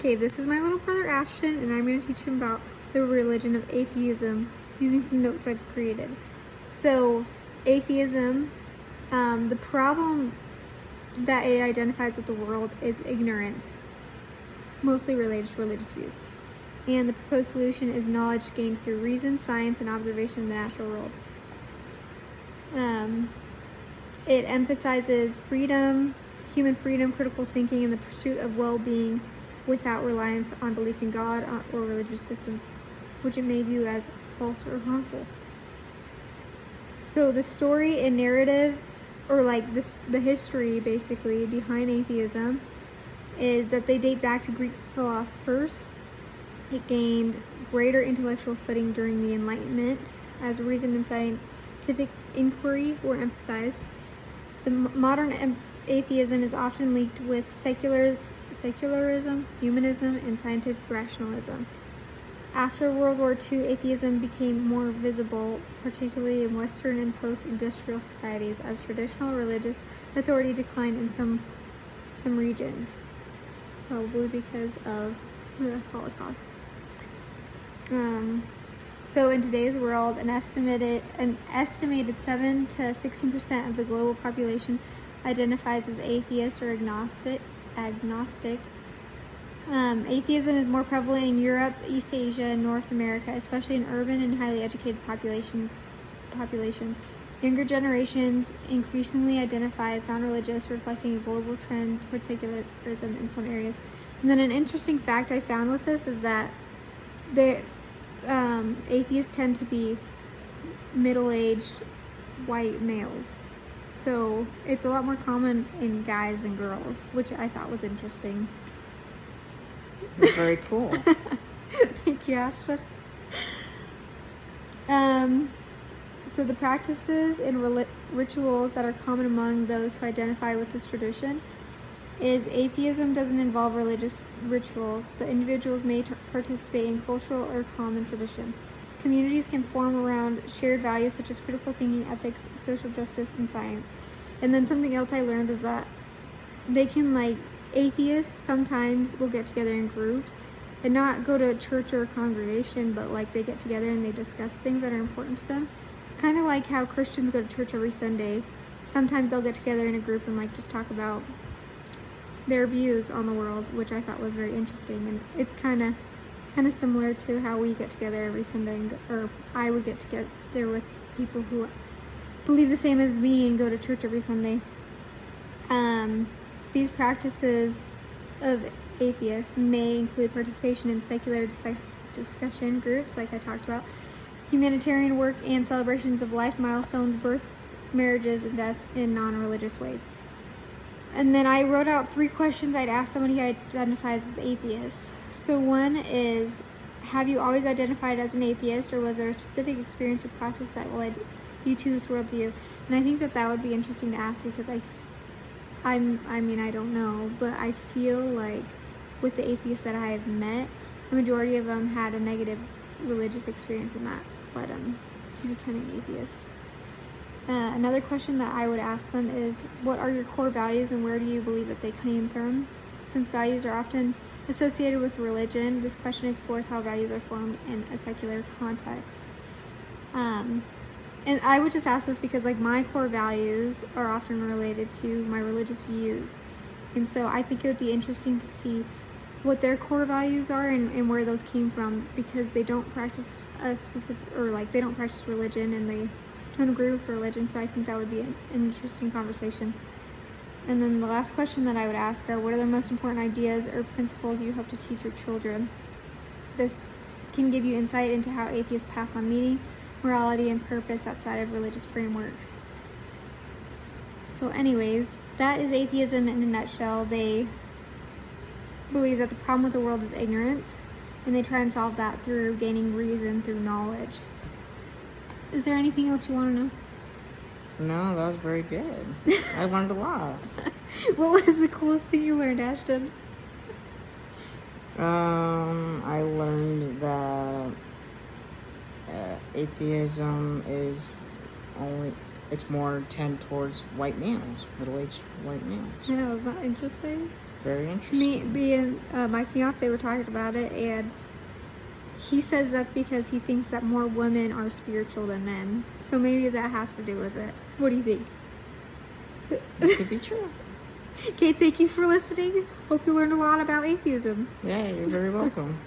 Okay, this is my little brother Ashton, and I'm going to teach him about the religion of atheism using some notes I've created. So, atheism, the problem that it identifies with the world is ignorance, mostly related to religious views. And the proposed solution is knowledge gained through reason, science, and observation of the natural world. It emphasizes freedom, human freedom, critical thinking, and the pursuit of well-being without reliance on belief in God or religious systems, which it may view as false or harmful. So the story and narrative, or like this, the history basically behind atheism, is that they date back to Greek philosophers. It gained greater intellectual footing during the Enlightenment as reason and scientific inquiry were emphasized. The modern atheism is often linked with secularism, humanism, and scientific rationalism. After World War II, atheism became more visible, particularly in Western and post-industrial societies, as traditional religious authority declined in some regions, probably because of the Holocaust. So in today's world, an estimated 7 to 16% of the global population identifies as atheist or agnostic. Atheism is more prevalent in Europe, East Asia, and North America, especially in urban and highly educated populations. Younger generations increasingly identify as non-religious, reflecting a global trend toward secularism in some areas. And then an interesting fact I found with this is that atheists tend to be middle-aged white males. So it's a lot more common in guys than girls, which I thought was interesting. Very cool. Thank you, Ashton. So the practices and rituals that are common among those who identify with this tradition is atheism doesn't involve religious rituals, but individuals may participate in cultural or common traditions. Communities can form around shared values such as critical thinking, ethics, social justice, and science. And then something else I learned is that they can, atheists sometimes will get together in groups and not go to a church or a congregation, but they get together and they discuss things that are important to them. Kind of like how Christians go to church every Sunday. Sometimes they'll get together in a group and just talk about their views on the world, which I thought was very interesting. And it's kind of similar to how we get together every Sunday, or I would get together with people who believe the same as me and go to church every Sunday. These practices of atheists may include participation in secular discussion groups, like I talked about, humanitarian work, and celebrations of life milestones, birth, marriages, and deaths in non-religious ways. And then I wrote out 3 questions I'd ask somebody who identifies as atheist. So one is, have you always identified as an atheist, or was there a specific experience or process that led you to this worldview? And I think that would be interesting to ask, because I don't know, but I feel like with the atheists that I have met, the majority of them had a negative religious experience, and that led them to becoming atheist. Another question that I would ask them is, what are your core values and where do you believe that they came from? Since values are often associated with religion, this question explores how values are formed in a secular context. And I would just ask this because my core values are often related to my religious views. And so I think it would be interesting to see what their core values are and where those came from, because they don't practice a specific, or they don't practice religion and they don't agree with religion. So I think that would be an interesting conversation. And then the last question that I would ask are, what are the most important ideas or principles you hope to teach your children? This can give you insight into how atheists pass on meaning, morality, and purpose outside of religious frameworks. So anyways, that is atheism in a nutshell. They believe that the problem with the world is ignorance, and they try and solve that through gaining reason through knowledge. Is there anything else you want to know? No, that was very good. I learned a lot. What was the coolest thing you learned, Ashton? I learned that atheism is it's more tend towards white males, middle-aged white males. I know, is that interesting? Very Me interesting. being my fiance were talking about it, and he says that's because he thinks that more women are spiritual than men. So maybe that has to do with it. What do you think? It could be true. Okay, thank you for listening. Hope you learned a lot about atheism. Yeah, you're very welcome.